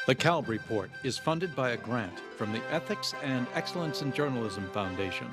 The Kalb Report is funded by a grant from the Ethics and Excellence in Journalism Foundation.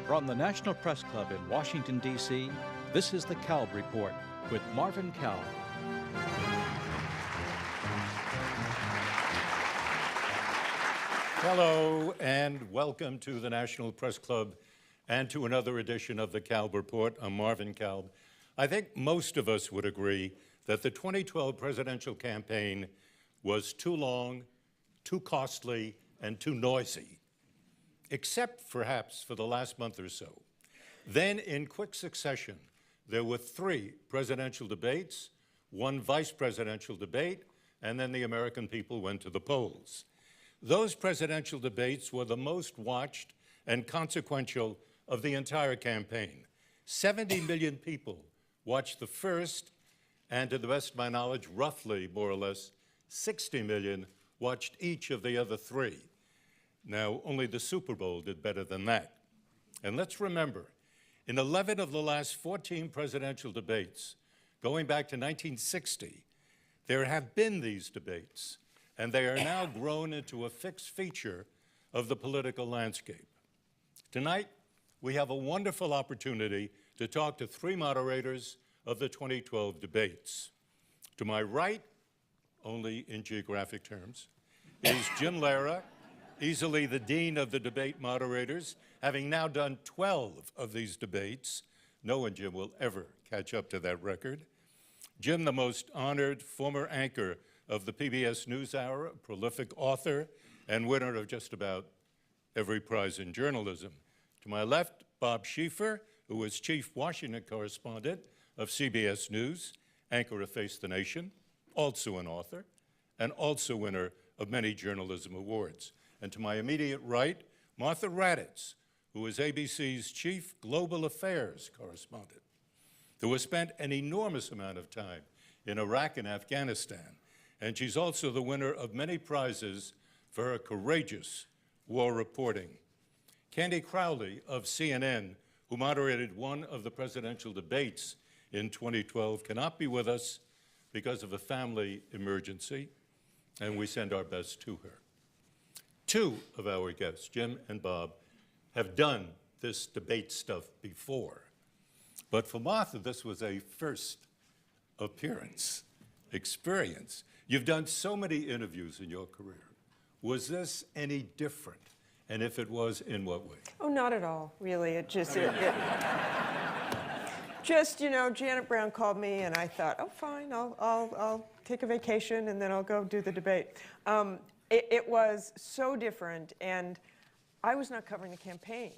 From the National Press Club in Washington, D.C., this is the Kalb Report with Marvin Kalb. Hello and welcome to the National Press Club and to another edition of the Kalb Report. I'm Marvin Kalb. I think most of us would agree that the 2012 presidential campaign was too long, too costly, and too noisy, except perhaps for the last month or so. Then, in quick succession, there were 3 presidential debates, 1 vice presidential debate, and then the American people went to the polls. Those presidential debates were the most watched and consequential of the entire campaign. 70 million people watched the first, and to the best of my knowledge, roughly, more or less, 60 million watched each of the other 3. Now, only the Super Bowl did better than that. And let's remember, in 11 of the last 14 presidential debates, going back to 1960, there have been these debates, and they are now grown into a fixed feature of the political landscape. Tonight, we have a wonderful opportunity to talk to 3 moderators of the 2012 debates. To my right, only in geographic terms, is Jim Lehrer, easily the dean of the debate moderators, having now done 12 of these debates. No one, Jim, will ever catch up to that record. Jim, the most honored former anchor of the PBS NewsHour, a prolific author, and winner of just about every prize in journalism. To my left, Bob Schieffer, who was chief Washington correspondent of CBS News, anchor of Face the Nation, also an author, and also winner of many journalism awards. And to my immediate right, Martha Raddatz, who is ABC's chief global affairs correspondent, who has spent an enormous amount of time in Iraq and Afghanistan. And she's also the winner of many prizes for her courageous war reporting. Candy Crowley of CNN, who moderated one of the presidential debates in 2012, cannot be with us because of a family emergency, and we send our best to her. 2 of our guests, Jim and Bob, have done this debate stuff before. But for Martha, this was a first appearance, experience. You've done so many interviews in your career. Was this any different? And if it was, in what way? Oh, not at all, really. Just, you know, Janet Brown called me, and I thought, oh, fine, I'll take a vacation, and then I'll go do the debate. It was so different, and I was not covering the campaign.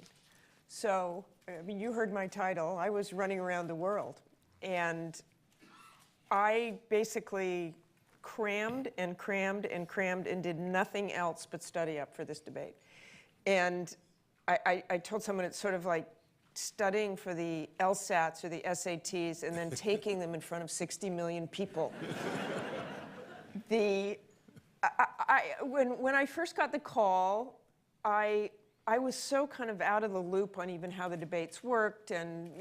So, I mean, you heard my title. I was running around the world, and I basically crammed and crammed and crammed and did nothing else but study up for this debate. And I told someone it's sort of like studying for the LSATs or the SATs and then taking them in front of 60 million people. When I first got the call, I was so kind of out of the loop on even how the debates worked and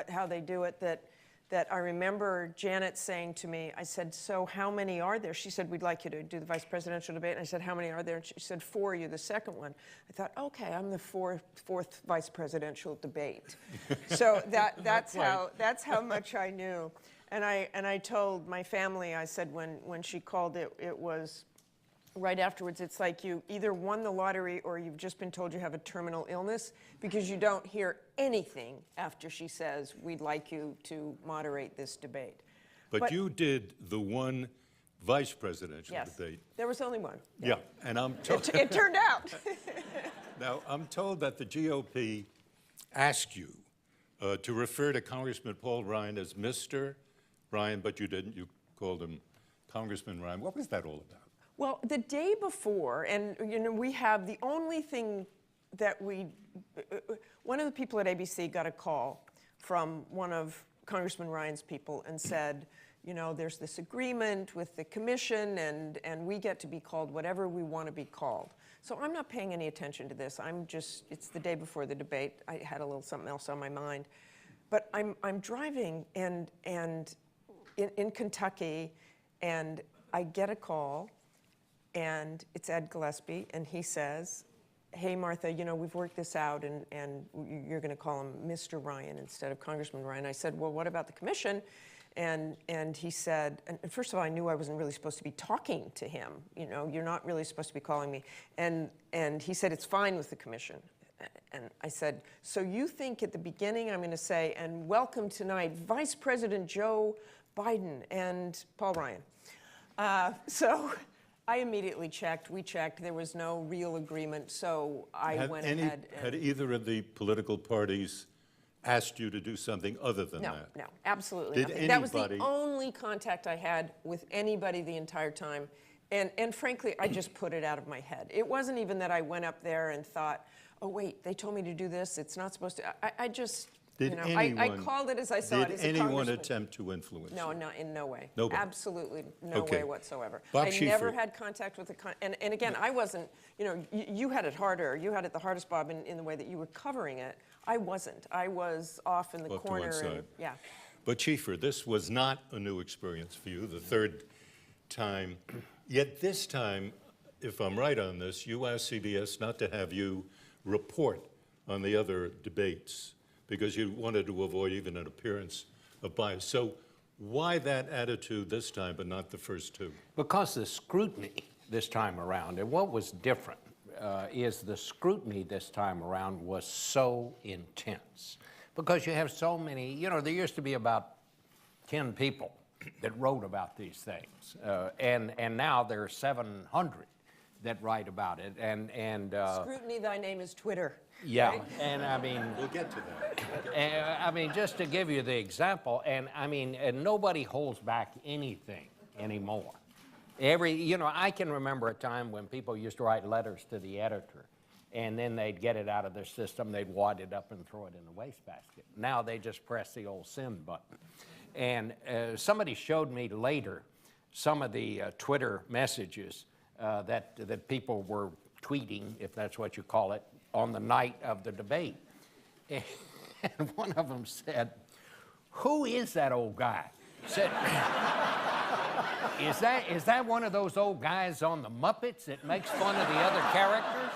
how they do it that I remember Janet saying to me, I said, so how many are there? She said, we'd like you to do the vice presidential debate. And I said, how many are there? And she said, 4, you're the second one. I thought, okay, I'm the fourth vice presidential debate. So that's how much I knew. And I told my family, I said when she called it was right afterwards, it's like you either won the lottery or you've just been told you have a terminal illness, because you don't hear anything after she says, we'd like you to moderate this debate. But you did the one vice presidential debate. There was only one. Yeah, and I'm told it turned out. Now, I'm told that the GOP asked you to refer to Congressman Paul Ryan as Mr. Ryan, but you didn't. You called him Congressman Ryan. What was that all about? Well, the day before, and we have the only thing one of the people at ABC got a call from one of Congressman Ryan's people and said, you know, there's this agreement with the commission and we get to be called whatever we want to be called. So I'm not paying any attention to this. It's the day before the debate. I had a little something else on my mind. But I'm driving and in Kentucky, and I get a call, and it's Ed Gillespie, and he says, hey, Martha, you know, we've worked this out, and you're going to call him Mr. Ryan instead of Congressman Ryan. I said, well, what about the commission? And he said, and first of all, I knew I wasn't really supposed to be talking to him. You know, you're not really supposed to be calling me. And he said, it's fine with the commission. And I said, so you think at the beginning I'm going to say, and welcome tonight, Vice President Joe Biden and Paul Ryan. So I immediately checked. We checked. There was no real agreement. So I went ahead. Had either of the political parties asked you to do something other than that? No, absolutely Did nothing. That was the only contact I had with anybody the entire time. And frankly, I just put it out of my head. It wasn't even that I went up there and thought, oh, wait, they told me to do this. It's not supposed to. I just, I called it as I saw it as a Did anyone congressman. Attempt to influence No, you? not in no way. Nobody? Absolutely no way whatsoever. Bob I Schieffer. never had contact with and again, I wasn't, you know, you had it harder. You had it the hardest, Bob, in the way that you were covering it. I wasn't. I was off in the Off to corner. one side. Yeah. But Schieffer, this was not a new experience for you, the third time. Yet this time, if I'm right on this, you asked CBS not to have you report on the other debates because you wanted to avoid even an appearance of bias. So why that attitude this time but not the first two? Because the scrutiny this time around, and what was different is the scrutiny this time around was so intense. Because you have so many, you know, there used to be about 10 people that wrote about these things. And now there are 700 that write about it. And Scrutiny, thy name is Twitter. yeah, right? and I mean, We'll get to that. I mean, just to give you the example, and I mean, and nobody holds back anything anymore. You know, I can remember a time when people used to write letters to the editor, and then they'd get it out of their system, they'd wad it up and throw it in the wastebasket. Now they just press the old send button. And somebody showed me later some of the Twitter messages that people were tweeting, if that's what you call it, on the night of the debate. And one of them said, who is that old guy? Said, is that one of those old guys on the Muppets that makes fun of the other characters?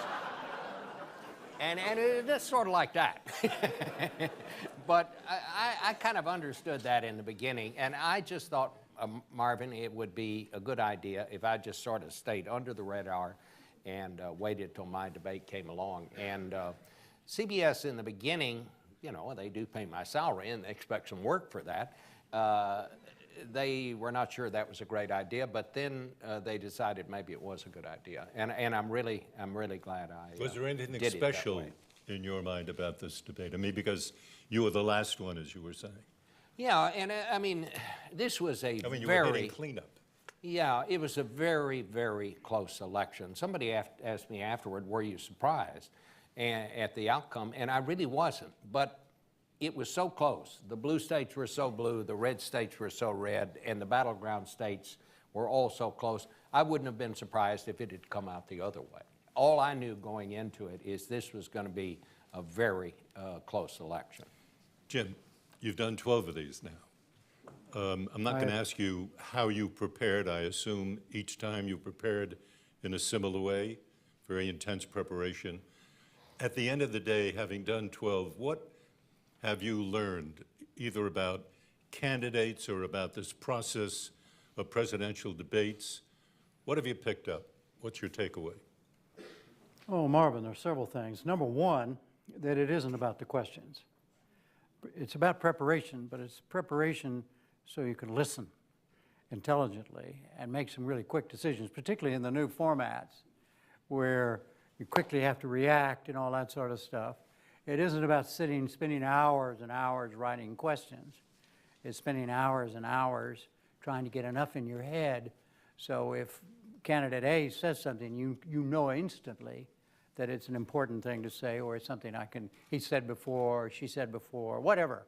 And it's sort of like that. But I kind of understood that in the beginning, and I just thought, Marvin, it would be a good idea if I just sort of stayed under the radar and waited till my debate came along. And CBS in the beginning, you know, they do pay my salary and they expect some work for that. They were not sure that was a great idea, but then they decided maybe it was a good idea. And I'm really glad I Was there anything did special it that way. in your mind about this debate? I mean, because you were the last one, as you were saying. Yeah, and I mean, this was a I mean, you very... were hitting cleanup. Yeah, it was a very, very close election. Somebody asked me afterward, were you surprised at the outcome? And I really wasn't, but it was so close. The blue states were so blue, the red states were so red, and the battleground states were all so close. I wouldn't have been surprised if it had come out the other way. All I knew going into it is this was going to be a very close election. Jim, you've done 12 of these now. I'm not going to ask you how you prepared. I assume each time you prepared in a similar way, very intense preparation. At the end of the day, having done 12, what have you learned either about candidates or about this process of presidential debates? What have you picked up? What's your takeaway? Oh, Marvin, there are several things. Number one, that it isn't about the questions. It's about preparation, but it's preparation so you can listen intelligently and make some really quick decisions, particularly in the new formats where you quickly have to react and all that sort of stuff. It isn't about spending hours and hours writing questions. It's spending hours and hours trying to get enough in your head so if candidate A says something, you know instantly that it's an important thing to say, or it's something he said before, or she said before, whatever.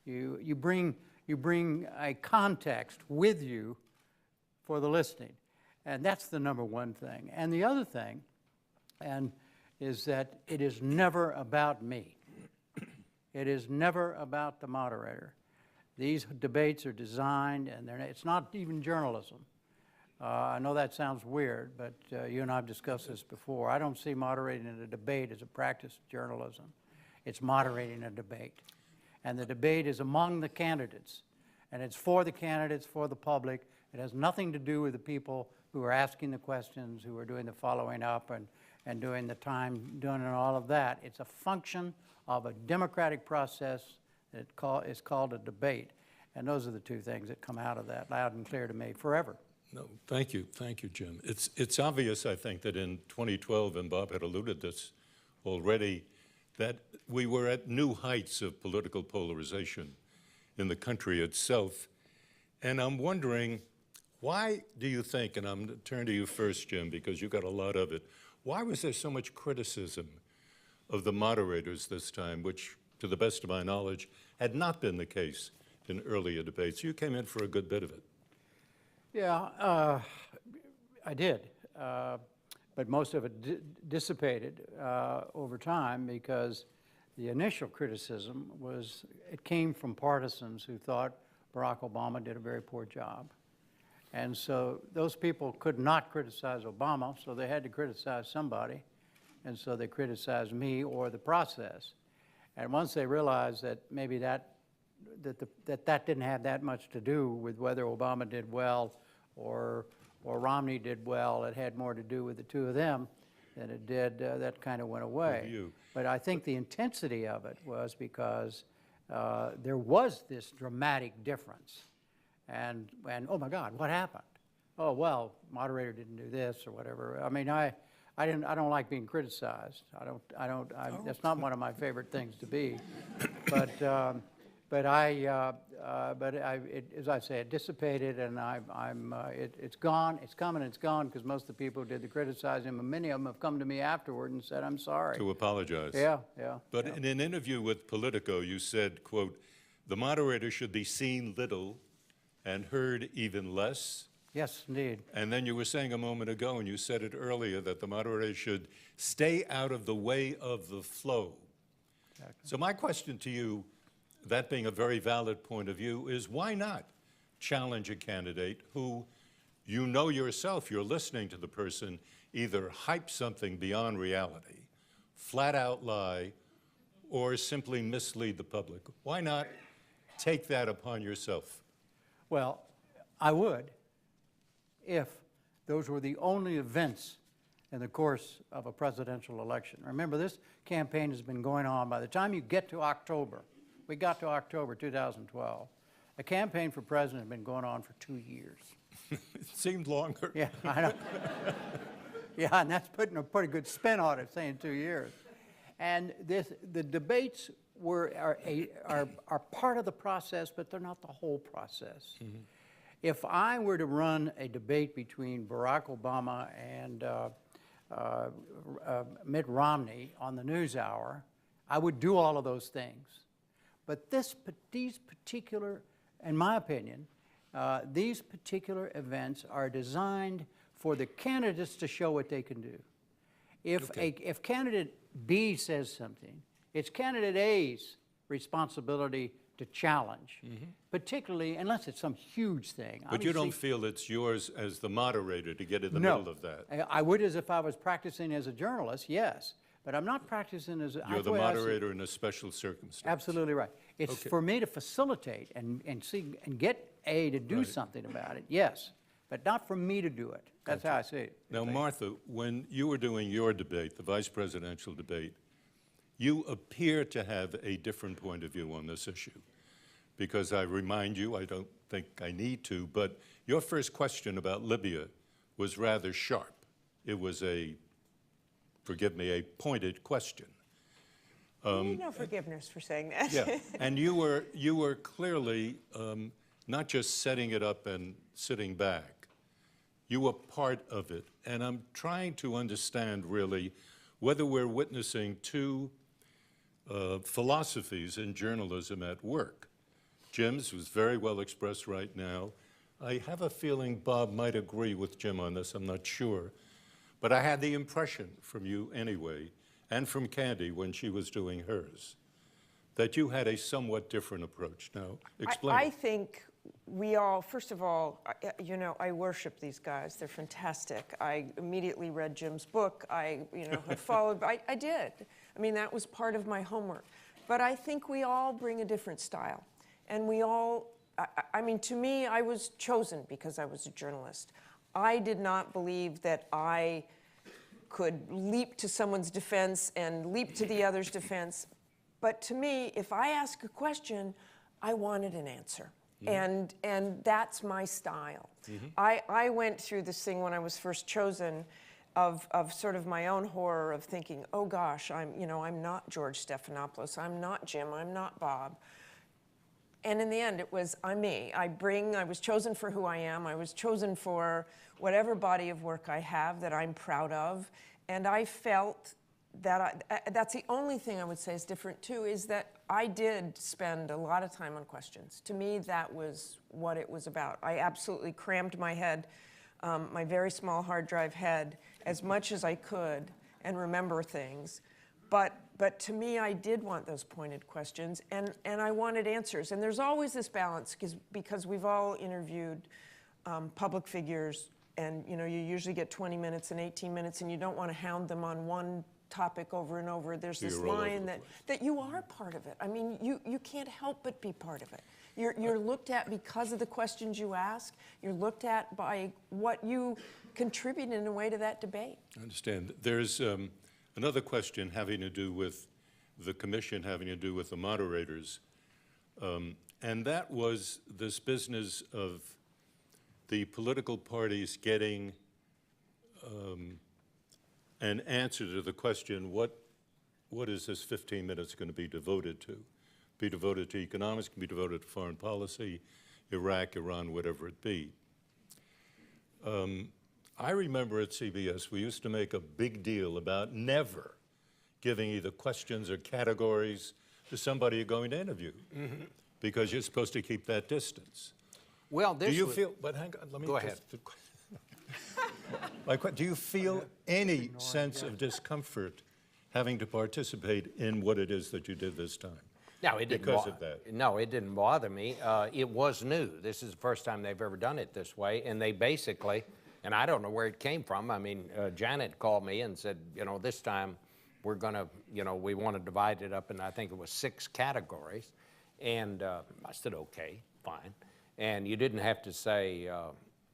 You bring a context with you for the listening. And that's the number one thing. And the other thing is that it is never about me. It is never about the moderator. These debates are designed, and it's not even journalism. I know that sounds weird, but you and I have discussed this before. I don't see moderating a debate as a practice of journalism. It's moderating a debate. And the debate is among the candidates. And it's for the candidates, for the public. It has nothing to do with the people who are asking the questions, who are doing the following up and doing the time, doing all of that. It's a function of a democratic process that is called a debate. And those are the two things that come out of that, loud and clear to me, forever. No, thank you, Jim. It's obvious, I think, that in 2012, and Bob had alluded this already, that we were at new heights of political polarization in the country itself. And I'm wondering, why do you think, and I'm going to turn to you first, Jim, because you got a lot of it, why was there so much criticism of the moderators this time, which, to the best of my knowledge, had not been the case in earlier debates? You came in for a good bit of it. Yeah, I did, but most of it dissipated over time because the initial criticism it came from partisans who thought Barack Obama did a very poor job. And so those people could not criticize Obama, so they had to criticize somebody, and so they criticized me or the process. And once they realized that maybe that didn't have that much to do with whether Obama did well or Romney did well, it had more to do with the two of them than it did, that kind of went away. But I think the intensity of it was because there was this dramatic difference. And oh my God, what happened? Oh, well, moderator didn't do this or whatever. I mean, I don't like being criticized. That's not one of my favorite things to be. But as I say, it dissipated, and it's gone. It's come and it's gone because most of the people who did the criticizing, and many of them have come to me afterward and said, "I'm sorry." To apologize. Yeah. But in an interview with Politico, you said, quote, "The moderator should be seen little and heard even less." Yes, indeed. And then you were saying a moment ago, and you said it earlier, that the moderator should stay out of the way of the flow. Exactly. So my question to you, that being a very valid point of view, is why not challenge a candidate who, you know yourself, you're listening to the person, either hype something beyond reality, flat out lie, or simply mislead the public? Why not take that upon yourself? Well, I would if those were the only events in the course of a presidential election. Remember, this campaign has been going on. By the time you get to October, we got to October 2012, the campaign for president had been going on for 2 years. It seemed longer. Yeah, I know. Yeah, and that's putting a pretty good spin on it, saying 2 years. And the debates are part of the process, but they're not the whole process. Mm-hmm. If I were to run a debate between Barack Obama and Mitt Romney on the NewsHour, I would do all of those things. But these particular, in my opinion, these particular events are designed for the candidates to show what they can do. If candidate B says something, it's candidate A's responsibility to challenge, particularly unless it's some huge thing. But you don't feel it's yours as the moderator to get in the middle of that? I would as if I was practicing as a journalist, yes. But I'm not practicing as a... You're the moderator in a special circumstance. Absolutely right. It's for me to facilitate and get A to do something about it, yes. But not for me to do it. That's how I see it. Now, Martha, when you were doing your debate, the vice presidential debate, you appear to have a different point of view on this issue. Because I remind you, I don't think I need to, but your first question about Libya was rather sharp. It was forgive me, a pointed question. You need no forgiveness for saying that. Yeah, and you were clearly not just setting it up and sitting back. You were part of it, and I'm trying to understand really whether we're witnessing two philosophies in journalism at work. Jim's was very well expressed right now. I have a feeling Bob might agree with Jim on this, I'm not sure. But I had the impression from you anyway, and from Candy when she was doing hers, that you had a somewhat different approach. Now, explain. I think we all, first of all, you know, I worship these guys. They're fantastic. I immediately read Jim's book. I, you know, have followed. I did. I mean, that was part of my homework. But I think we all bring a different style. And we all, I mean, to me, I was chosen because I was a journalist. I did not believe that I could leap to someone's defense and leap to the other's defense. But to me, if I ask a question, I wanted an answer. And that's my style. I went through this thing when I was first chosen of sort of my own horror of thinking, oh gosh, I'm not George Stephanopoulos, I'm not Jim, I'm not Bob. And in the end, it was, I'm me. I was chosen for who I am. I was chosen for whatever body of work I have that I'm proud of. And I felt that that's the only thing I would say is different too, is that I did spend a lot of time on questions. To me, that was what it was about. I absolutely crammed my head, my very small hard drive head, as much as I could and remember things. But to me, I did want those pointed questions, and I wanted answers. And there's always this balance, because we've all interviewed public figures, and you usually get 20 minutes and 18 minutes, and you don't want to hound them on one topic over and over. There's this line that you are part of it. I mean, you can't help but be part of it. You're looked at because of the questions you ask. You're looked at by what you contribute in a way to that debate. I understand. There's another question having to do with the commission, having to do with the moderators, and that was this business of the political parties getting an answer to the question, what is this 15 minutes going to be devoted to? Be devoted to economics, can be devoted to foreign policy, Iraq, Iran, whatever it be. I remember at CBS, we used to make a big deal about never giving either questions or categories to somebody you're going to interview, because you're supposed to keep that distance. Well, do you feel, but hang on, let me go ahead. Do you feel any sense of discomfort having to participate in what it is that you did this time? No, it didn't. Because of that. No, it didn't bother me. It was new. This is the first time they've ever done it this way, and they basically, and I don't know where it came from. I mean, Janet called me and said, this time we're going to, we want to divide it up, and I think it was 6 categories. And I said, okay, fine. And you didn't have to say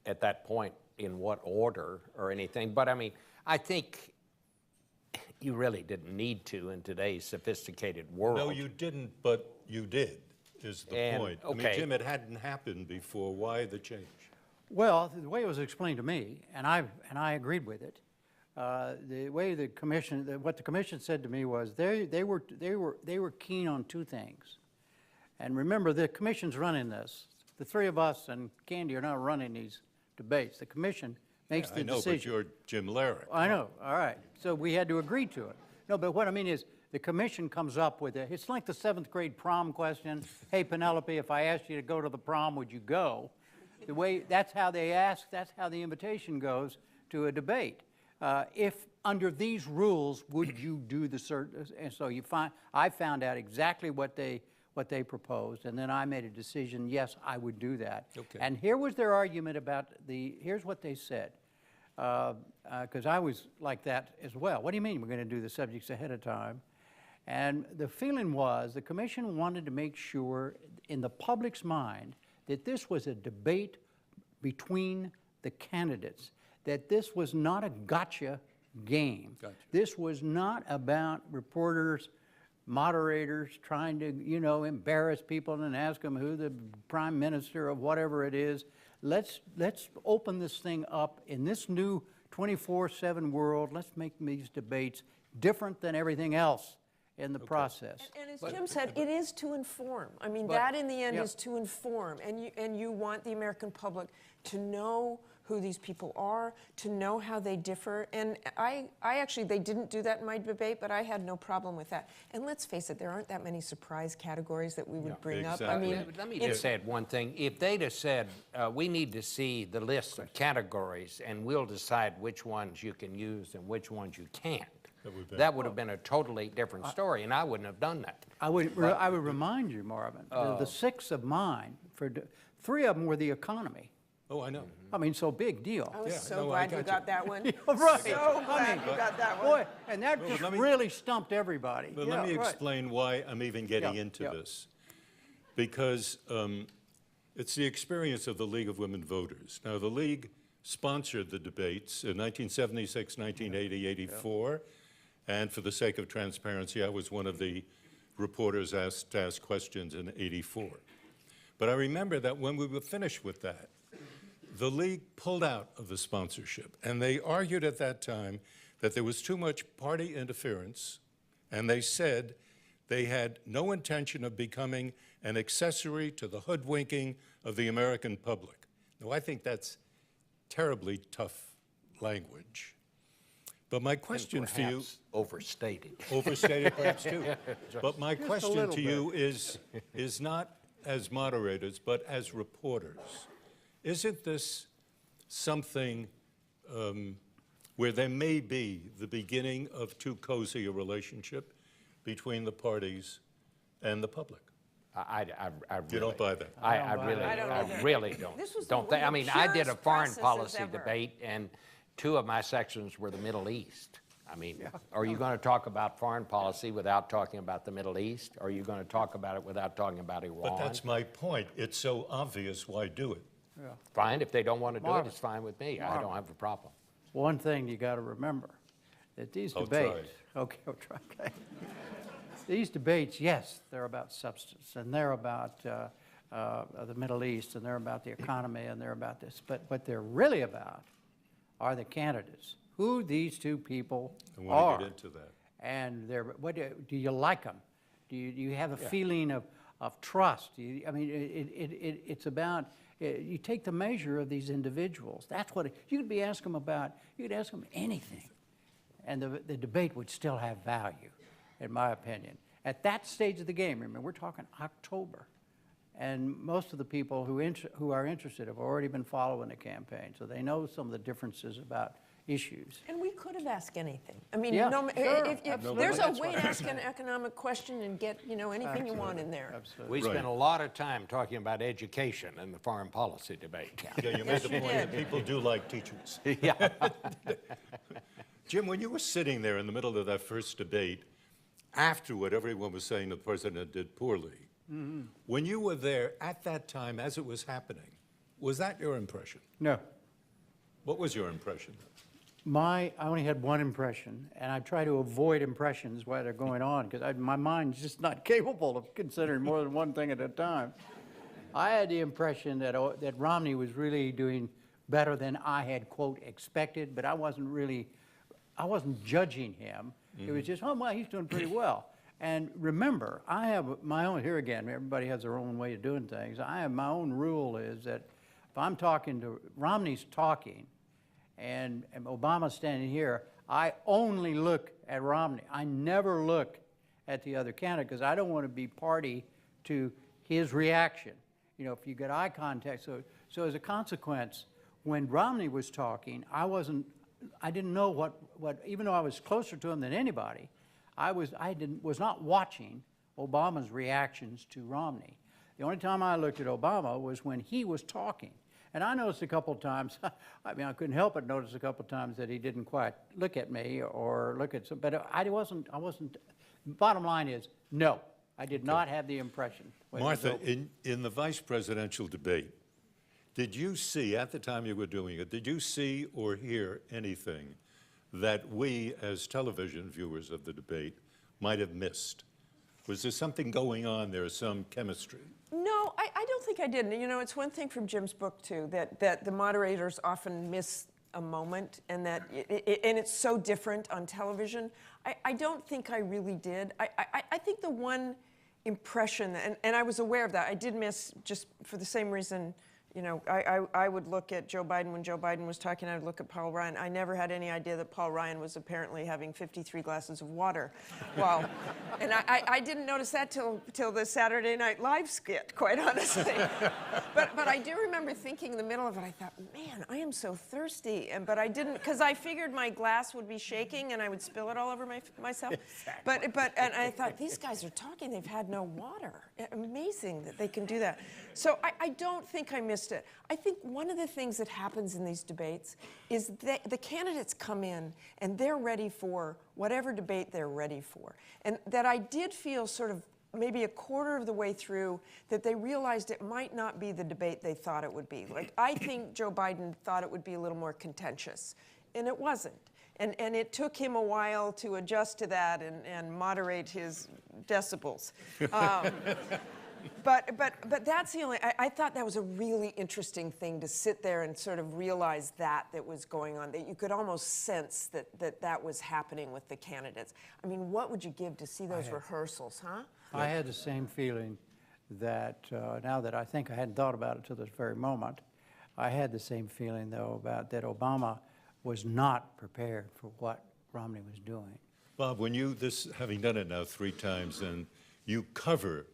at that point in what order or anything. But I mean, I think you really didn't need to in today's sophisticated world. No, you didn't, but you did, is the point. Okay. I mean, Jim, it hadn't happened before. Why the change? Well, the way it was explained to me, and I agreed with it. The way the commission, what the commission said to me was they were keen on 2 things. And remember, the commission's running this. The 3 of us and Candy are not running these debates. The commission makes the decision. I know, but you're Jim Lehrer. I know, all right. So we had to agree to it. No, but what I mean is the commission comes up with it. It's like the 7th grade prom question. Hey, Penelope, if I asked you to go to the prom, would you go? The way, that's how they ask, that's how the invitation goes to a debate. If under these rules, would you do the certain, and so I found out exactly what they proposed, and then I made a decision, yes, I would do that. Okay. And here was their argument about here's what they said, because I was like that as well. What do you mean we're going to do the subjects ahead of time? And the feeling was the commission wanted to make sure in the public's mind that this was a debate between the candidates, that this was not a gotcha game. Gotcha. This was not about reporters, moderators trying to, embarrass people and ask them who the prime minister of whatever it is. Let's open this thing up in this new 24/7 world. Let's make these debates different than everything else in the process. And as Jim said, it is to inform. I mean, that in the end is to inform. And you want the American public to know who these people are, to know how they differ. And I actually, they didn't do that in my debate, but I had no problem with that. And let's face it, there aren't that many surprise categories that we would bring up. I exactly. mean, Let me just add one thing. If they'd have said, we need to see the list of categories and we'll decide which ones you can use and which ones you can't, that would have been a totally different story, and I wouldn't have done that. I would remind you, Marvin, the 6 of mine, 3 of them were the economy. Oh, I know. I mean, so big deal. I was Yeah, so no, I glad you got got that one. Right. So glad you got that one. Boy, and that Well, just let me- really stumped everybody. But Yeah, let me right. explain why I'm even getting Yeah, into yeah. this. Because it's the experience of the League of Women Voters. Now, the League sponsored the debates in 1976, 1980, 84. And for the sake of transparency, I was one of the reporters asked to ask questions in 84. But I remember that when we were finished with that, the League pulled out of the sponsorship. And they argued at that time that there was too much party interference. And they said they had no intention of becoming an accessory to the hoodwinking of the American public. Now, I think that's terribly tough language. But my question for you, Perhaps overstated. overstated perhaps too, but my question little to you is not as moderators, but as reporters. Isn't this something where there may be the beginning of too cozy a relationship between the parties and the public? I really, You don't buy that? I buy really, that. I don't I either. really don't. This was don't one think. I of the mean, I did a purest foreign processes policy ever. debate, and 2 of my sections were the Middle East. I mean, are you going to talk about foreign policy without talking about the Middle East? Are you going to talk about it without talking about Iran? But that's my point. It's so obvious, why do it? Fine. If they don't want to do it, Marvin. it's fine with me. I don't have a problem. One thing you got to remember, that these I'll try. debates, okay, I'll try, okay. These debates, yes, they're about substance, and they're about the Middle East, and they're about the economy, and they're about this. But what they're really about are the candidates, who these 2 people I want are. to get into that. And what do you like them? Do you have a feeling of trust? I mean, it's about, you take the measure of these individuals. That's what, you could be asking them about, you could ask them anything, and the debate would still have value, in my opinion. At that stage of the game, remember, we're talking October, and most of the people who are interested have already been following the campaign, so they know some of the differences about issues. And we could have asked anything. I mean, Yeah, no, sure, if absolutely. there's a That's way to ask an economic question and get, anything you want in there. Absolutely. We spent a lot of time talking about education in the foreign policy debate. Yeah, you made the point that people do like teachers. Yeah. Jim, when you were sitting there in the middle of that first debate, after what everyone was saying the president did poorly, when you were there at that time as it was happening, was that your impression? No. What was your impression? I only had one impression, and I try to avoid impressions while they're going on, because my mind's just not capable of considering more than one thing at a time. I had the impression that Romney was really doing better than I had, quote, expected, but I wasn't judging him. It was just, oh, well, he's doing pretty well. And remember, I have my own, here again, everybody has their own way of doing things. I have my own rule is that if I'm talking to, Romney's talking, and Obama's standing here, I only look at Romney. I never look at the other candidate because I don't want to be party to his reaction. If you get eye contact. So as a consequence, when Romney was talking, I didn't know what even though I was closer to him than anybody, I was not watching Obama's reactions to Romney. The only time I looked at Obama was when he was talking. And I noticed a couple of times, I mean, I couldn't help but notice a couple of times that he didn't quite look at me or look at some, but I wasn't, bottom line is, no, I did not have the impression. Martha, in the vice presidential debate, did you see, at the time you were doing it, did you see or hear anything that we as television viewers of the debate might have missed? Was there something going on there, some chemistry? No, I don't think I did. It's one thing from Jim's book, too, that the moderators often miss a moment, and that and it's so different on television. I don't think I really did. I think the one impression, and I was aware of that, I did miss, just for the same reason, You know, I would look at Joe Biden when Joe Biden was talking. I would look at Paul Ryan. I never had any idea that Paul Ryan was apparently having 53 glasses of water. Well, and I didn't notice that till the Saturday Night Live skit, quite honestly. But I do remember thinking in the middle of it, I thought, man, I am so thirsty. But I didn't, because I figured my glass would be shaking and I would spill it all over myself. Exactly. And I thought, these guys are talking. They've had no water. Amazing that they can do that. So I don't think I missed it. I think one of the things that happens in these debates is that the candidates come in and they're ready for whatever debate they're ready for. And that I did feel sort of maybe a quarter of the way through that they realized it might not be the debate they thought it would be. Like, I think Joe Biden thought it would be a little more contentious, and it wasn't. And it took him a while to adjust to that and moderate his decibels. But that's the only, I thought that was a really interesting thing to sit there and sort of realize that was going on, that you could almost sense that was happening with the candidates. I mean, what would you give to see those rehearsals, huh? I had the same feeling that, now that I think I hadn't thought about it till this very moment, I had the same feeling, though, about that Obama was not prepared for what Romney was doing. Bob, when you, having done it now 3 times, and you cover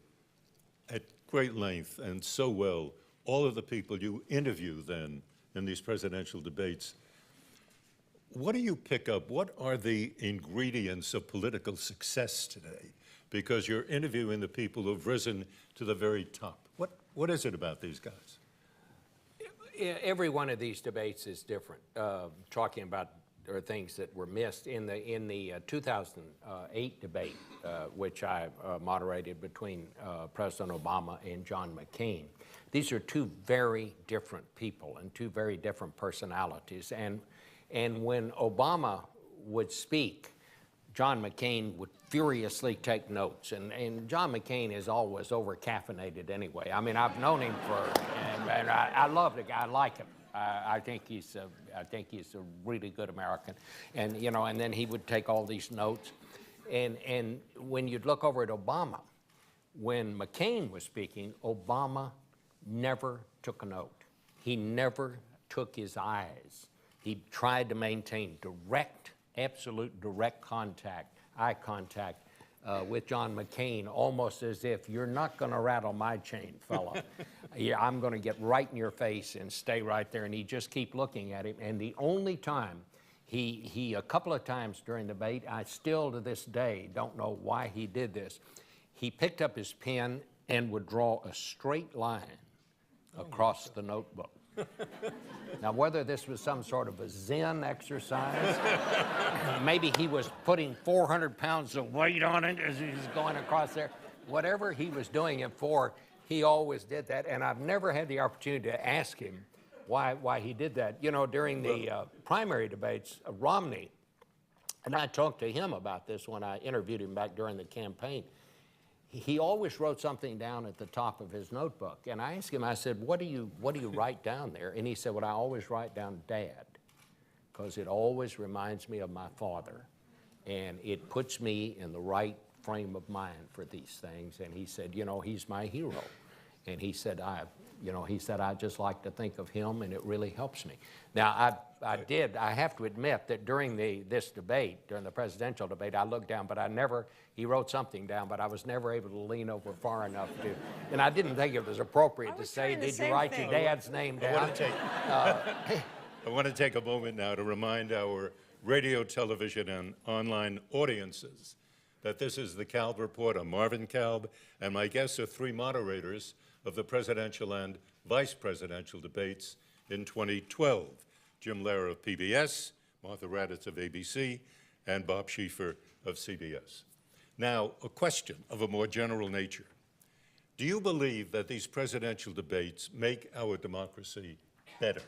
at great length and so well all of the people you interview then in these presidential debates, what do you pick up? What are the ingredients of political success today? Because you're interviewing the people who've risen to the very top. What is it about these guys? Every one of these debates is different. Talking about things that were missed in the 2008 debate, which I moderated between President Obama and John McCain. These are 2 very different people and 2 very different personalities. And when Obama would speak, John McCain would furiously take notes, and John McCain is always over-caffeinated anyway. I mean, I've known him and I love the guy. I like him. I think he's a really good American, and you know. And then he would take all these notes, and when you'd look over at Obama, when McCain was speaking, Obama never took a note. He never took his eyes. He tried to maintain direct, absolute direct contact, eye contact with John McCain, almost as if you're not going to rattle my chain, fella. Yeah, I'm going to get right in your face and stay right there. And he'd just keep looking at him. And the only time he a couple of times during the debate, I still to this day don't know why he did this. He picked up his pen and would draw a straight line across the notebook. Now, whether this was some sort of a Zen exercise, maybe he was putting 400 pounds of weight on it as he was going across there. Whatever he was doing it for, he always did that. And I've never had the opportunity to ask him why he did that. You know, during the primary debates, Romney, and I talked to him about this when I interviewed him back during the campaign. He always wrote something down at the top of his notebook. And I asked him, I said, what do you write down there? And he said, well, I always write down Dad, because it always reminds me of my father. And it puts me in the right frame of mind for these things. And he said, you know, he's my hero. And he said, I just like to think of him, and it really helps me. Now, I have to admit that during this debate, during the presidential debate, I looked down, but he wrote something down, but I was never able to lean over far enough to, and I didn't think it was appropriate to say, did you write your dad's name down? I want to take a moment now to remind our radio, television, and online audiences that this is the Kalb Report. I'm Marvin Kalb, and my guests are 3 moderators of the presidential and vice presidential debates in 2012. Jim Lehrer of PBS, Martha Raddatz of ABC, and Bob Schieffer of CBS. Now, a question of a more general nature. Do you believe that these presidential debates make our democracy better?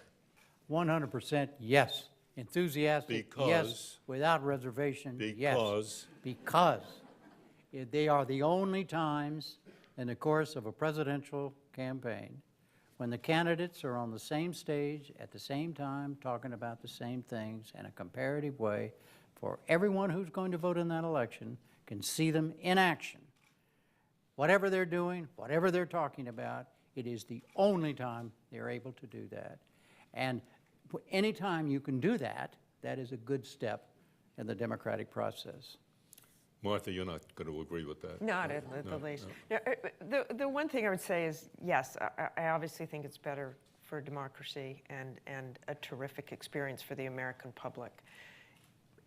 100% yes. Enthusiastic, yes. Without reservation, yes. Because they are the only times in the course of a presidential campaign when the candidates are on the same stage at the same time talking about the same things in a comparative way, for everyone who's going to vote in that election can see them in action. Whatever they're doing, whatever they're talking about, It is the only time they're able to do that. And any time you can do that, that is a good step in the democratic process. Martha, you're not going to agree with that. Not at the least. Now, the one thing I would say is, yes, I obviously think it's better for democracy and a terrific experience for the American public.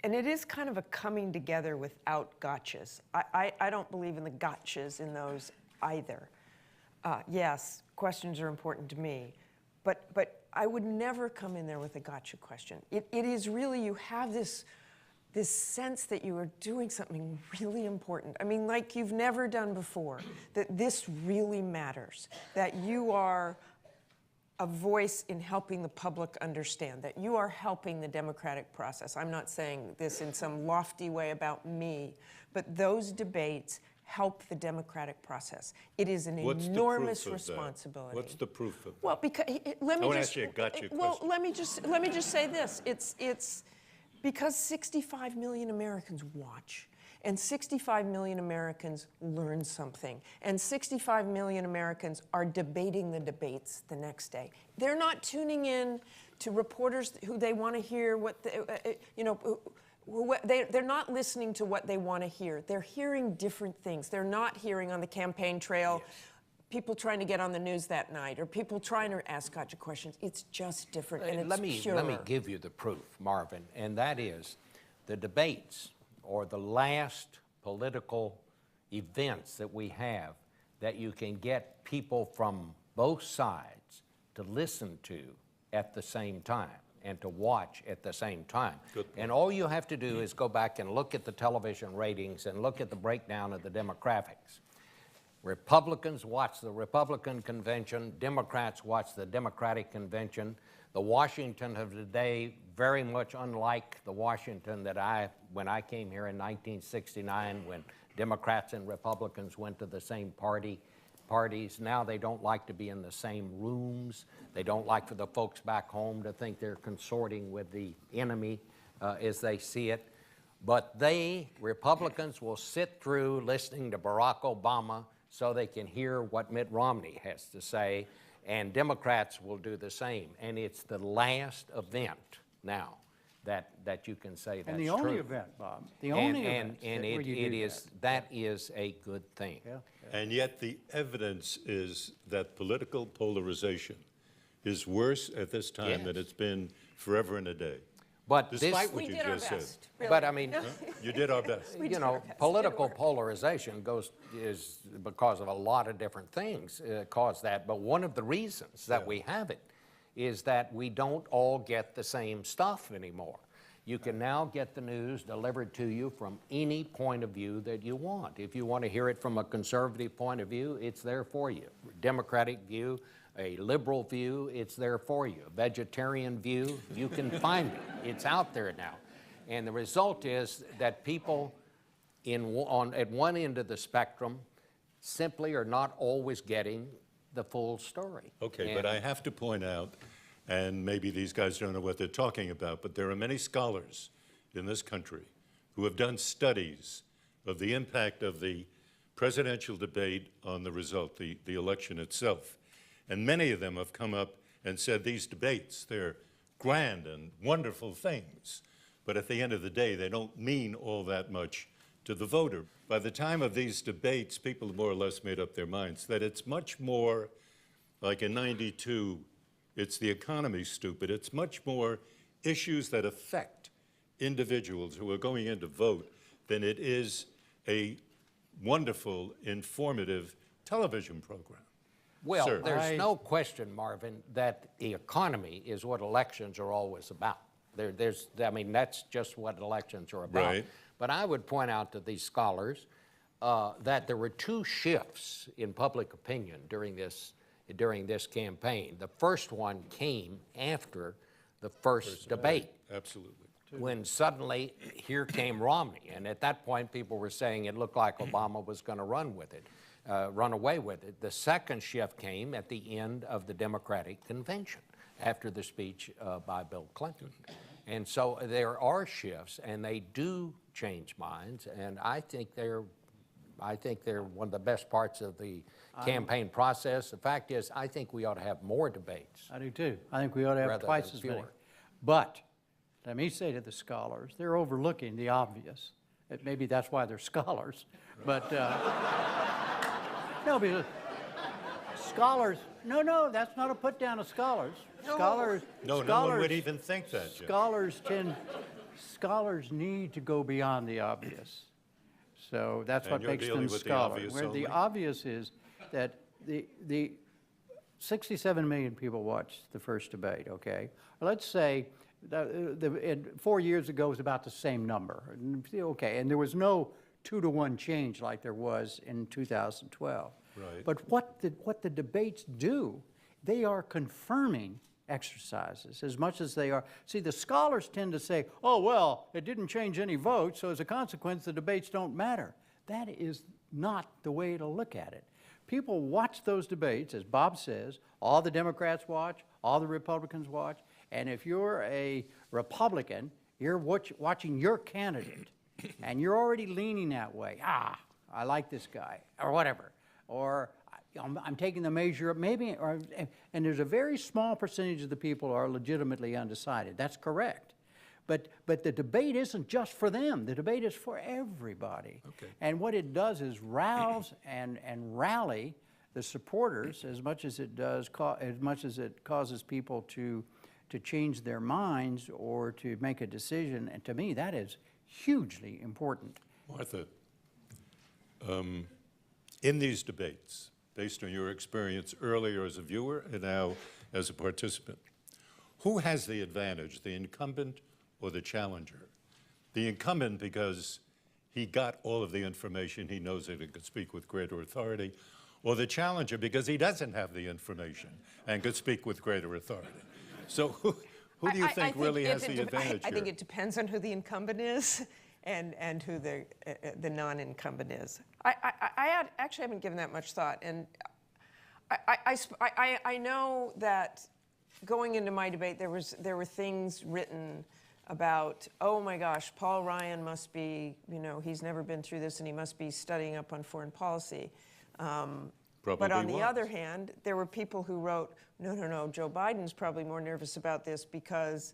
And it is kind of a coming together without gotchas. I don't believe in the gotchas in those either. Yes, questions are important to me, but I would never come in there with a gotcha question. It is really, you have this sense that you are doing something really important. I mean, like you've never done before, that this really matters, that you are a voice in helping the public understand, that you are helping the democratic process. I'm not saying this in some lofty way about me, but those debates help the democratic process. It is an enormous responsibility. What's the proof of that? Well, because let me I want to just ask you a gotcha well, question. let me just say this. It's because 65 million Americans watch, and 65 million Americans learn something, and 65 million Americans are debating the debates the next day. They're not tuning in to reporters who they want to hear what they're not listening to what they want to hear. They're hearing different things. They're not hearing on the campaign trail people trying to get on the news that night or people trying to ask gotcha questions. It's just different, and it's Let me give you the proof, Marvin, and that is the debates or the last political events that we have that you can get people from both sides to listen to at the same time and to watch at the same time. And all you have to do is go back and look at the television ratings and look at the breakdown of the demographics. Republicans watch the Republican convention, Democrats watch the Democratic convention. The Washington of today, very much unlike the Washington that when I came here in 1969, when Democrats and Republicans went to the same parties. Now they don't like to be in the same rooms. They don't like for the folks back home to think they're consorting with the enemy as they see it. But Republicans will sit through listening to Barack Obama so they can hear what Mitt Romney has to say, and Democrats will do the same. And it's the last event now that you can say that's true. And the only event, Bob, the only event. And that is a good thing. Yeah. And yet the evidence is that political polarization is worse at this time than it's been forever and a day. But Despite what we you did our just said. best. Really. But I mean, You did our best. political polarization is because of a lot of different things cause that. But one of the reasons that we have it is that we don't all get the same stuff anymore. You can now get the news delivered to you from any point of view that you want. If you want to hear it from a conservative point of view, it's there for you. Democratic view, a liberal view, it's there for you. A vegetarian view, you can find it. It's out there now. And the result is that people at one end of the spectrum simply are not always getting the full story. Okay, but I have to point out, and maybe these guys don't know what they're talking about, but there are many scholars in this country who have done studies of the impact of the presidential debate on the result, the election itself. And many of them have come up and said these debates, they're grand and wonderful things, but at the end of the day, they don't mean all that much to the voter. By the time of these debates, people more or less made up their minds that it's much more like in '92, it's the economy, stupid. It's much more issues that affect individuals who are going in to vote than it is a wonderful, informative television program. Well, Sir. there's no question, Marvin, that the economy is what elections are always about. I mean, that's just what elections are about. Right. But I would point out to these scholars that there were two shifts in public opinion during this campaign. The first one came after the first debate. Absolutely. When suddenly here came Romney, and at that point people were saying it looked like Obama was going to run away with it. The second shift came at the end of the Democratic convention after the speech by Bill Clinton. And so there are shifts, and they do change minds, and I think they're I think they're one of the best parts of the campaign process. The fact is, I think we ought to have more debates. I do too. I think we ought to have Rather twice than as many. fewer. But let me say to the scholars, they're overlooking the obvious. Maybe that's why they're scholars. But no, because scholars, no, that's not a put down of scholars. Scholars, No, no one would even think that, Jim. Scholars need to go beyond the obvious. So that's And what you're makes dealing them with the scholars. obvious Where only? the obvious is that the 67 million people watched the first debate, okay? Let's say that 4 years ago it was about the same number. Okay, and there was no 2-to-1 change like there was in 2012. Right. But what the debates do, they are confirming exercises as much as they are. See, the scholars tend to say, oh, well, it didn't change any votes, so as a consequence, the debates don't matter. That is not the way to look at it. People watch those debates, as Bob says, all the Democrats watch, all the Republicans watch, and if you're a Republican, you're watching your candidate, and you're already leaning that way. I like this guy, or whatever. Or I'm taking the measure, maybe, and there's a very small percentage of the people are legitimately undecided. That's correct. But the debate isn't just for them. The debate is for everybody. Okay. And what it does is rouse and rally the supporters as much as it causes people to change their minds or to make a decision. And to me, that is hugely important. Martha, in these debates, based on your experience earlier as a viewer and now as a participant, who has the advantage, the incumbent or the challenger? The incumbent because he got all of the information, he knows it and could speak with greater authority, or the challenger because he doesn't have the information and could speak with greater authority. So who do you think really has the advantage I think here? it depends on who the incumbent is and who the non-incumbent is. I actually haven't given that much thought, and I know that going into my debate there were things written about, oh my gosh, Paul Ryan must be, he's never been through this and he must be studying up on foreign policy. But on the other hand, there were people who wrote, no, Joe Biden's probably more nervous about this because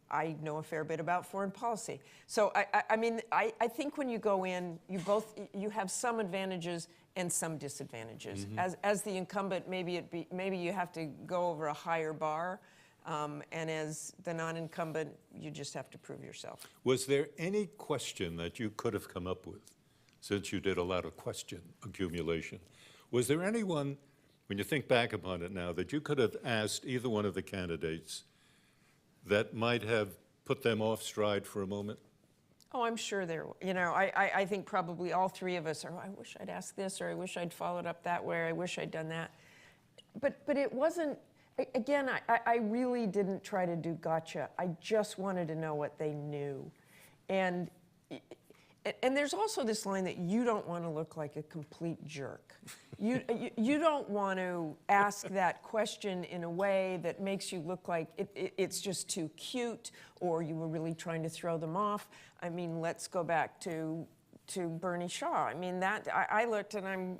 I know a fair bit about foreign policy. So I think when you go in, you have some advantages and some disadvantages. Mm-hmm. As the incumbent, maybe you have to go over a higher bar, and as the non-incumbent, you just have to prove yourself. Was there any question that you could have come up with, since you did a lot of question accumulation? Was there anyone, when you think back upon it now, that you could have asked either one of the candidates that might have put them off stride for a moment? Oh, I'm sure there, I think probably all three of us are, I wish I'd asked this, or I wish I'd followed up that way, or I wish I'd done that. But it wasn't, again, I really didn't try to do gotcha. I just wanted to know what they knew. And there's also this line that you don't want to look like a complete jerk. You don't want to ask that question in a way that makes you look like it's just too cute, or you were really trying to throw them off. I mean, let's go back to Bernie Shaw. I mean, that I looked and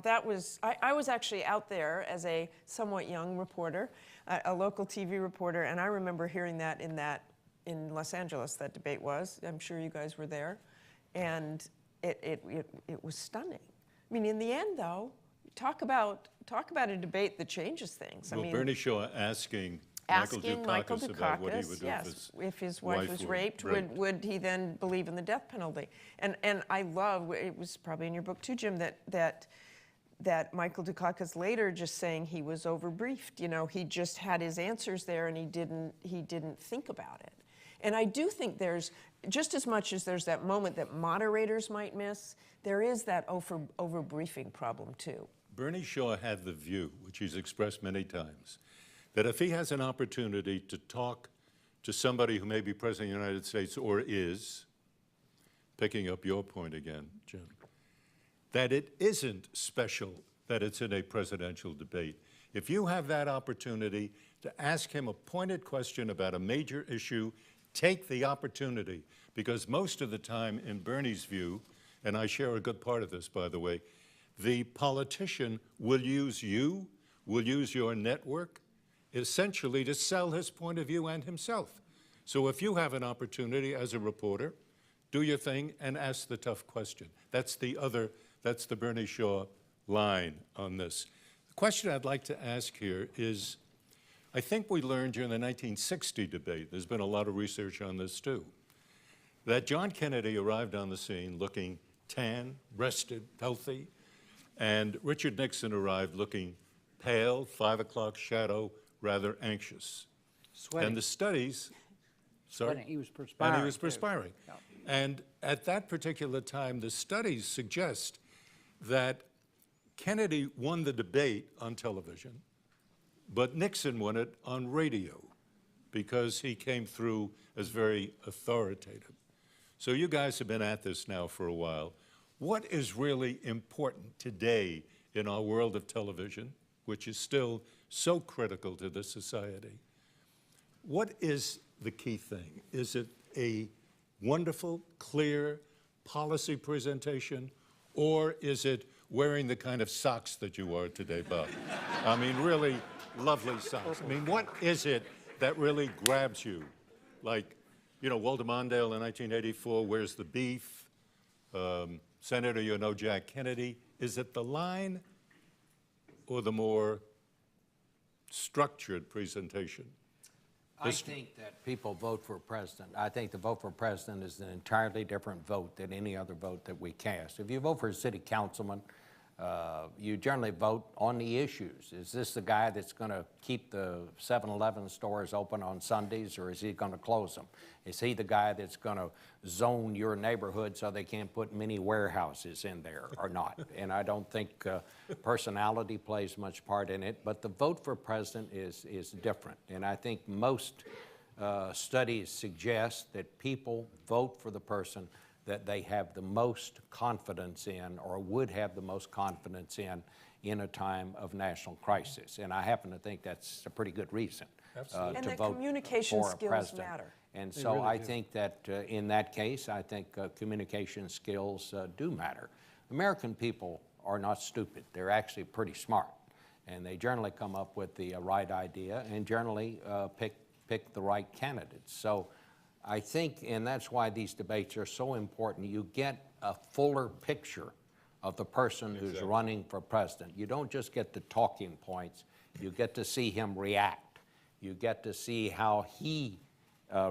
I was actually out there as a somewhat young reporter, a local TV reporter, and I remember hearing that in Los Angeles, that debate was. I'm sure you guys were there. And it was stunning. I mean, in the end, though, talk about a debate that changes things. Well, Bernie Shaw asking Michael Dukakis about what he would do if his wife was raped, would he then believe in the death penalty? And I love, it was probably in your book too, Jim, that Michael Dukakis later just saying he was overbriefed. He just had his answers there and he didn't think about it. And I do think there's, just as much as there's that moment that moderators might miss, there is that over-briefing problem too. Bernie Shaw had the view, which he's expressed many times, that if he has an opportunity to talk to somebody who may be President of the United States or is, picking up your point again, Jim, that it isn't special that it's in a presidential debate. If you have that opportunity to ask him a pointed question about a major issue, take the opportunity, because most of the time, in Bernie's view, and I share a good part of this, by the way, the politician will use you, will use your network, essentially to sell his point of view and himself. So if you have an opportunity as a reporter, do your thing and ask the tough question. That's the Bernie Shaw line on this. The question I'd like to ask here is, I think we learned during the 1960 debate, there's been a lot of research on this too, that John Kennedy arrived on the scene looking tan, rested, healthy, and Richard Nixon arrived looking pale, 5 o'clock shadow, rather anxious. Sweating. And the studies, sorry? He was perspiring. And he was perspiring. Yeah. And at that particular time, the studies suggest that Kennedy won the debate on television, but Nixon won it on radio because he came through as very authoritative. So you guys have been at this now for a while. What is really important today in our world of television, which is still so critical to this society? What is the key thing? Is it a wonderful, clear policy presentation, or is it wearing the kind of socks that you are today, Bob? I mean, really lovely socks. I mean, what is it that really grabs you? Like, you know, Walter Mondale in 1984, Where's the Beef? Senator, you know, Jack Kennedy. Is it the line or the more structured presentation? I think that people vote for president. I think the vote for president is an entirely different vote than any other vote that we cast. If you vote for a city councilman, you generally vote on the issues. Is this the guy that's going to keep the 7-Eleven stores open on Sundays, or is he going to close them? Is he the guy that's going to zone your neighborhood so they can't put mini warehouses in there or not? And I don't think personality plays much part in it, but the vote for president is different. And I think most studies suggest that people vote for the person that they have the most confidence in, or would have the most confidence in a time of national crisis. And I happen to think that's a pretty good reason And to that vote communication for a skills president. matter. And so I think that in that case, I think communication skills do matter. American people are not stupid. They're actually pretty smart. And they generally come up with the right idea and generally pick the right candidates. So I think, and that's why these debates are so important, you get a fuller picture of the person who's running for president. You don't just get the talking points, you get to see him react. You get to see how he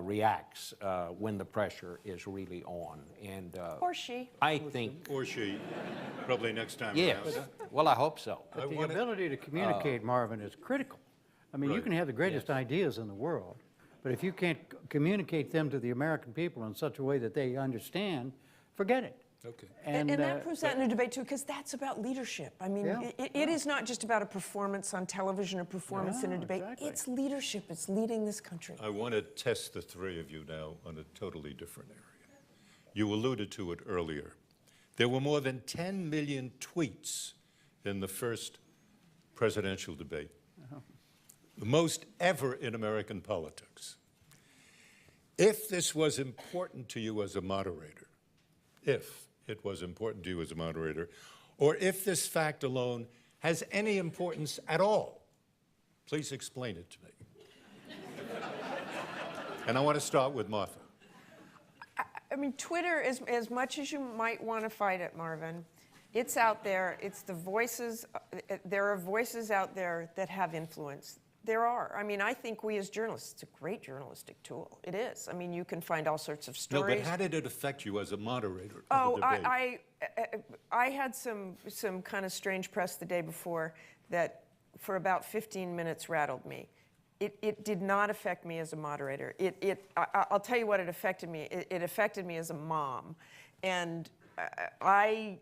reacts when the pressure is really on. And Or she. I think, Or she, probably next time yes, around. well, I hope so. But the ability to communicate, Marvin, is critical. I mean, you Right. can have the greatest ideas in the world, but if you can't communicate them to the American people in such a way that they understand, forget it. Okay. And that proves that in a debate too, because that's about leadership. I mean, Yeah, it is not just about a performance on television or performance in a Yeah, debate. exactly. It's leadership. It's leading this country. I want to test the three of you now on a totally different area. You alluded to it earlier. There were more than 10 million tweets in the first presidential debate, the most ever in American politics. If this was important to you as a moderator, if it was important to you as a moderator, or if this fact alone has any importance at all, please explain it to me. And I want to start with Martha. I mean, Twitter, as much as you might want to fight it, Marvin, it's out there. It's the voices. There are voices out there that have influence. There are. I mean, I think we as journalists, it's a great journalistic tool. It is. I mean, you can find all sorts of No, stories. but how did it affect you as a moderator of the debate? I had some kind of strange press the day before that for about 15 minutes rattled me. It did not affect me as a moderator. I'll tell you what it affected me. It affected me as a mom. And my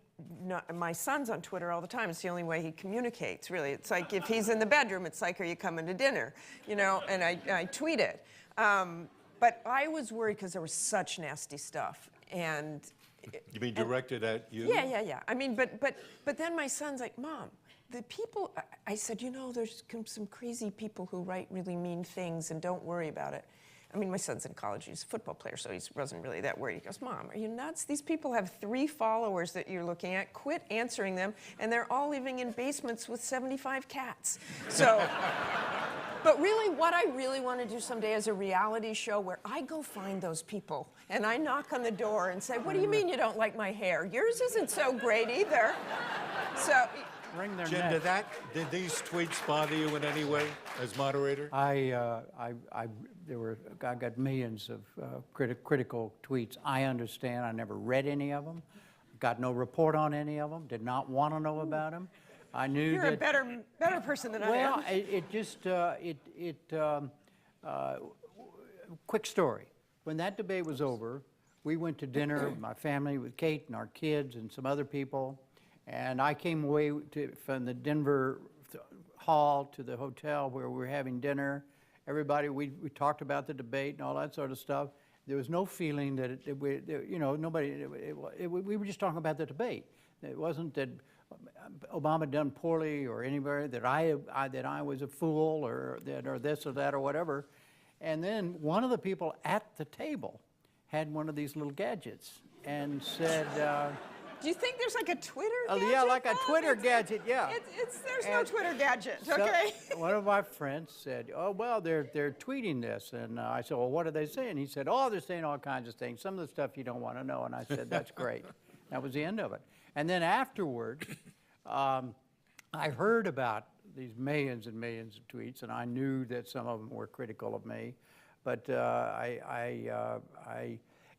son's on Twitter all the time. It's the only way he communicates, really. It's like if he's in the bedroom, it's like, are you coming to dinner? You know, and I tweet it. But I was worried because there was such nasty stuff. And You mean directed at you? yeah. I mean, but then my son's like, Mom, the people, I said, you know, there's some crazy people who write really mean things and don't worry about it. I mean, my son's in college, he's a football player, so he wasn't really that worried. He goes, Mom, are you nuts? These people have 3 followers that you're looking at. Quit answering them, and they're all living in basements with 75 cats. So, but really, what I really want to do someday is a reality show where I go find those people, and I knock on the door and say, what do you mean you don't like my hair? Yours isn't so great either. So. Ring their Jim, neck. did these tweets bother you in any way as moderator? I got millions of critical tweets. I understand. I never read any of them. Got no report on any of them. Did not want to know about them. I knew You're that. a better person than I am. Well, quick story. When that debate was over, we went to dinner, my family, with Kate and our kids and some other people. And I came away from the Denver hall to the hotel where we were having dinner. Everybody, we talked about the debate and all that sort of stuff. There was no feeling that we were just talking about the debate. It wasn't that Obama done poorly or anybody, that I was a fool or this or that or whatever. And then one of the people at the table had one of these little gadgets and said, do you think there's like a Twitter gadget? yeah, like a Bob? Twitter gadget, yeah. There's no Twitter gadget, So okay? one of my friends said, oh, well, they're tweeting this. And I said, well, what are they saying? He said, oh, they're saying all kinds of things. Some of the stuff you don't want to know. And I said, that's great. That was the end of it. And then afterward, I heard about these millions and millions of tweets, and I knew that some of them were critical of me. But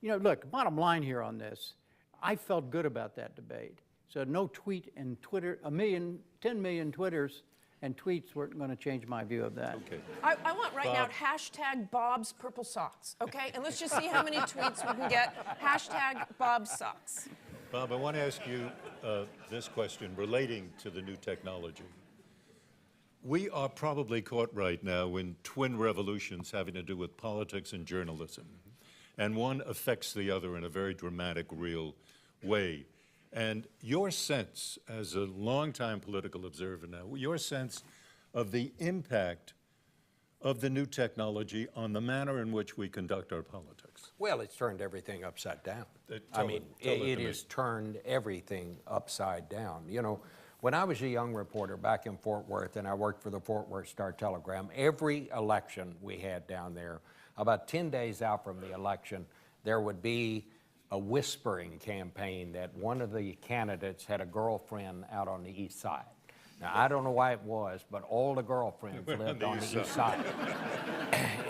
look, bottom line here on this, I felt good about that debate. So no tweet and Twitter, 10 million Twitters and tweets weren't going to change my view of that. Okay. I want right now hashtag Bob's purple socks, okay? And let's just see how many tweets we can get. Hashtag Bob's socks. Bob, I want to ask you this question relating to the new technology. We are probably caught right now in twin revolutions having to do with politics and journalism. And one affects the other in a very dramatic, real way. And your sense, as a longtime political observer now, your sense of the impact of the new technology on the manner in which we conduct our politics. Well, it's turned everything upside down. Tell it it has turned everything upside down. You know, when I was a young reporter back in Fort Worth, and I worked for the Fort Worth Star-Telegram, every election we had down there, about 10 days out from the election, there would be a whispering campaign that one of the candidates had a girlfriend out on the east side. Now, I don't know why it was, but all the girlfriends lived on the east side.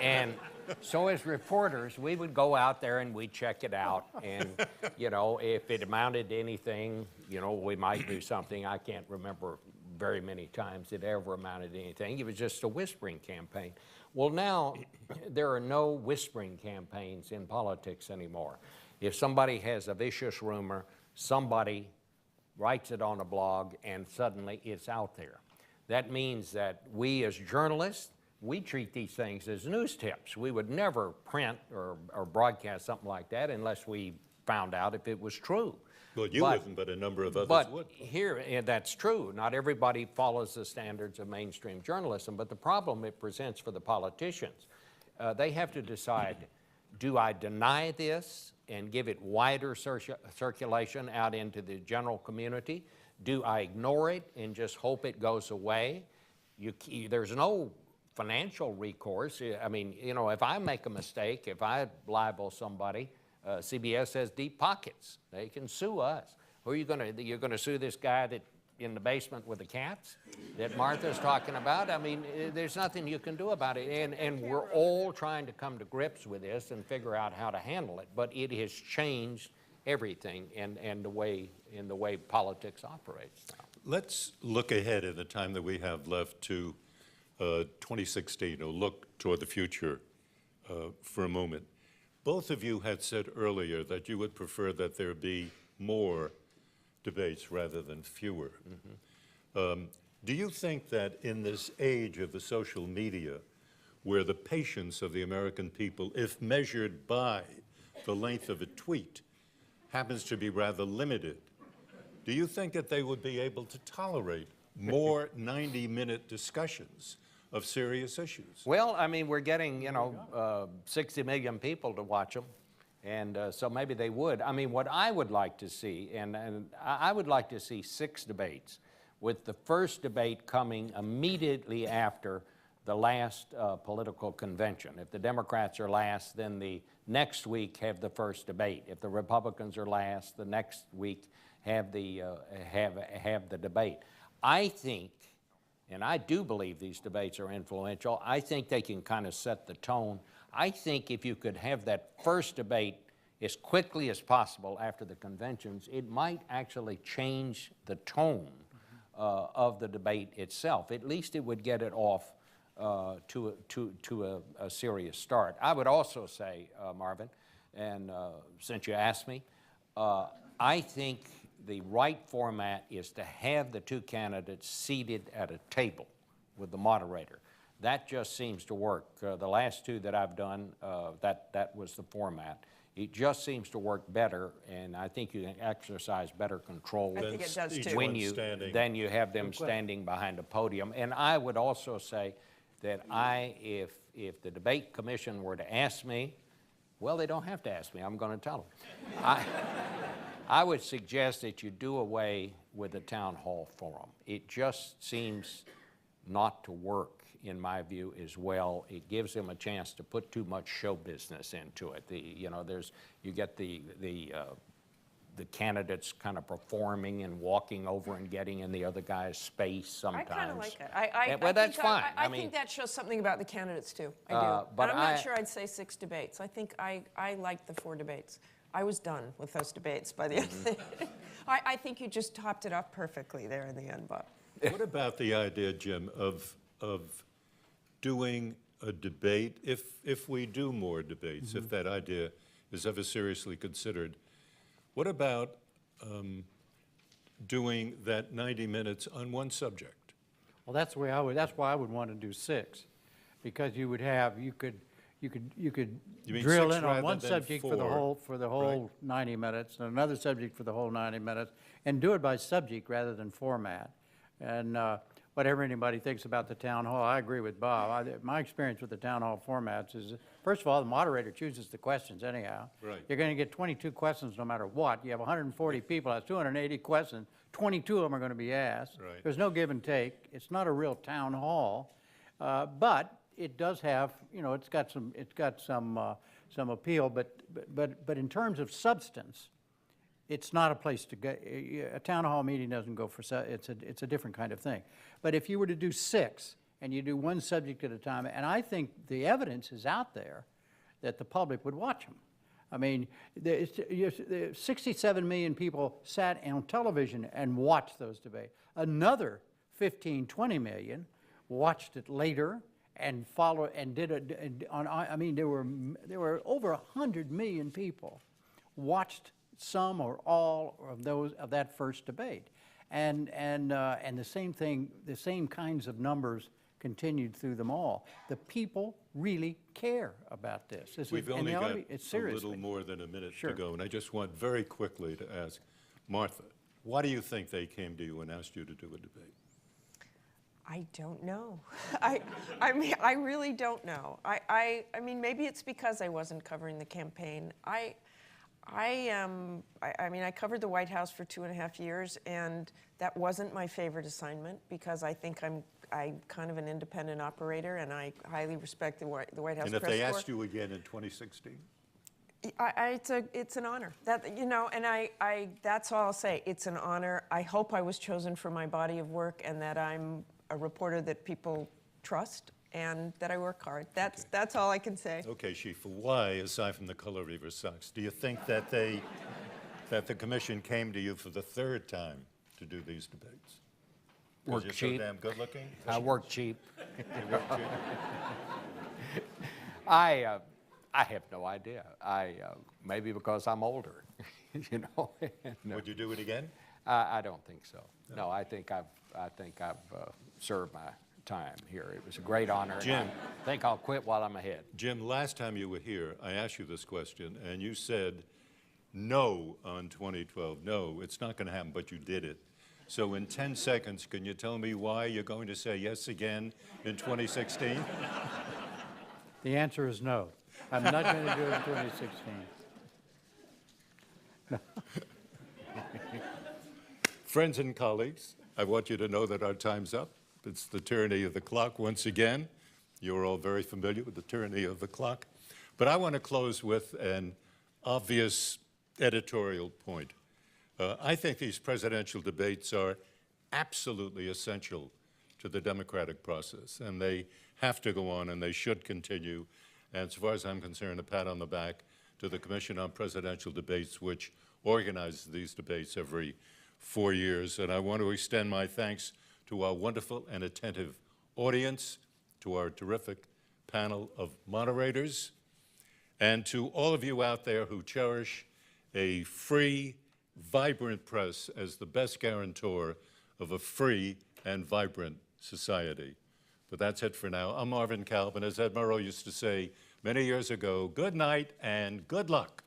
And so as reporters, we would go out there and we'd check it out. And, you know, if it amounted to anything, you know, we might do something. I can't remember very many times it ever amounted to anything. It was just a whispering campaign. Well, now there are no whispering campaigns in politics anymore. If somebody has a vicious rumor, somebody writes it on a blog, and suddenly it's out there. That means that we as journalists, we treat these things as news tips. We would never print or broadcast something like that unless we found out if it was true. Well, you wouldn't, but a number of others but would. Here, and that's true. Not everybody follows the standards of mainstream journalism, but the problem it presents for the politicians, they have to decide, do I deny this and give it wider circulation out into the general community? Do I ignore it and just hope it goes away? There's no financial recourse. I mean, you know, if I make a mistake, if I libel somebody, CBS has deep pockets. They can sue us. Who are you going to? You're going to sue this guy that in the basement with the cats that Martha's talking about? I mean, there's nothing you can do about it. And we're all trying to come to grips with this and figure out how to handle it. But it has changed everything in the way politics operates now. Let's look ahead in the time that we have left to 2016, or look toward the future for a moment. Both of you had said earlier that you would prefer that there be more debates rather than fewer. Mm-hmm. Do you think that in this age of the social media, where the patience of the American people, if measured by the length of a tweet, happens to be rather limited, do you think that they would be able to tolerate more 90-minute discussions of serious issues. Well, I mean, we're getting, you know, 60 million people to watch them, and so maybe they would. I mean, what I would like to see, and I would like to see 6 debates, with the first debate coming immediately after the last political convention. If the Democrats are last, then the next week have the first debate. If the Republicans are last, the next week have the debate. I think, and I do believe these debates are influential, I think they can kind of set the tone. I think if you could have that first debate as quickly as possible after the conventions, it might actually change the tone of the debate itself. At least it would get it off to a serious start. I would also say, Marvin, and since you asked me, I think the right format is to have the 2 candidates seated at a table with the moderator. That just seems to work. The last 2 that I've done, that was the format. It just seems to work better, and I think you can exercise better control I think it does too. when you have them standing behind a podium. And I would also say that if the debate commission were to ask me, well, they don't have to ask me, I'm going to tell them. I would suggest that you do away with the town hall forum. It just seems not to work, in my view, as well. It gives them a chance to put too much show business into it. You know, you get the candidates kind of performing and walking over and getting in the other guy's space sometimes. I kind of like that. Well, that's fine. I think that shows something about the candidates too. I do. but I'm not sure I'd say 6 debates. I think I like the 4 debates. I was done with those debates by the end of the I think you just topped it up perfectly there in the end, Bob. What about the idea, Jim, of doing a debate, if we do more debates, if that idea is ever seriously considered? What about doing that 90 minutes on one subject? Well, that's why I would want to do 6, because you could mean drill 6 in on rather one than subject 4? for the whole 90 minutes, and another subject for the whole 90 minutes, and do it by subject rather than format. And whatever anybody thinks about the town hall, I agree with Bob. My experience with the town hall formats is, first of all, the moderator chooses the questions anyhow. Right. You're going to get 22 questions no matter what. You have 140 people, that's 280 questions. 22 of them are going to be asked. Right. There's no give and take. It's not a real town hall, but it does have, you know, it's got some appeal. But in terms of substance, it's not a place to go. A town hall meeting doesn't go for, it's a different kind of thing. But if you were to do 6 and you do one subject at a time, and I think the evidence is out there that the public would watch them. I mean, 67 million people sat on television and watched those debates. Another 15, 20 million watched it later and followed and did it. I mean, there were over 100 million people watched some or all of that first debate, and the same thing, the same kinds of numbers continued through them all. The people really care about this. We've only got a seriously. little more than a minute Sure. to go, and I just want very quickly to ask Martha, why do you think they came to you and asked you to do a debate? I don't know. I mean, I really don't know. I mean, maybe it's because I wasn't covering the campaign. I mean, I covered the White House for 2.5 years, and that wasn't my favorite assignment because I think I'm kind of an independent operator, and I highly respect the White House press corps. And if they asked you again in 2016? It's an honor. That, you know, and that's all I'll say. It's an honor. I hope I was chosen for my body of work and that I'm a reporter that people trust and that I work hard. That's all I can say. Okay, Schieffer, why, aside from the color of your socks, do you think that that the commission came to you for the 3rd time to do these debates? Because Work you're cheap. so damn good looking? I work cheap. You work cheap? I have no idea. Maybe because I'm older, you know. No. Would you do it again? I don't think so. No, I think I've served my time here. It was a great honor. Jim. And I think I'll quit while I'm ahead. Jim, last time you were here, I asked you this question, and you said no on 2012. No, it's not going to happen, but you did it. So in 10 seconds, can you tell me why you're going to say yes again in 2016? The answer is no. I'm not going to do it in 2016. Friends and colleagues, I want you to know that our time's up. It's the tyranny of the clock once again. You're all very familiar with the tyranny of the clock. But I want to close with an obvious editorial point. I think these presidential debates are absolutely essential to the democratic process, and they have to go on and they should continue. And as far as I'm concerned, a pat on the back to the Commission on Presidential Debates, which organizes these debates every 4 years. And I want to extend my thanks to our wonderful and attentive audience, to our terrific panel of moderators, and to all of you out there who cherish a free, vibrant press as the best guarantor of a free and vibrant society. But that's it for now. I'm Marvin Kalb, and as Ed Murrow used to say many years ago, good night and good luck.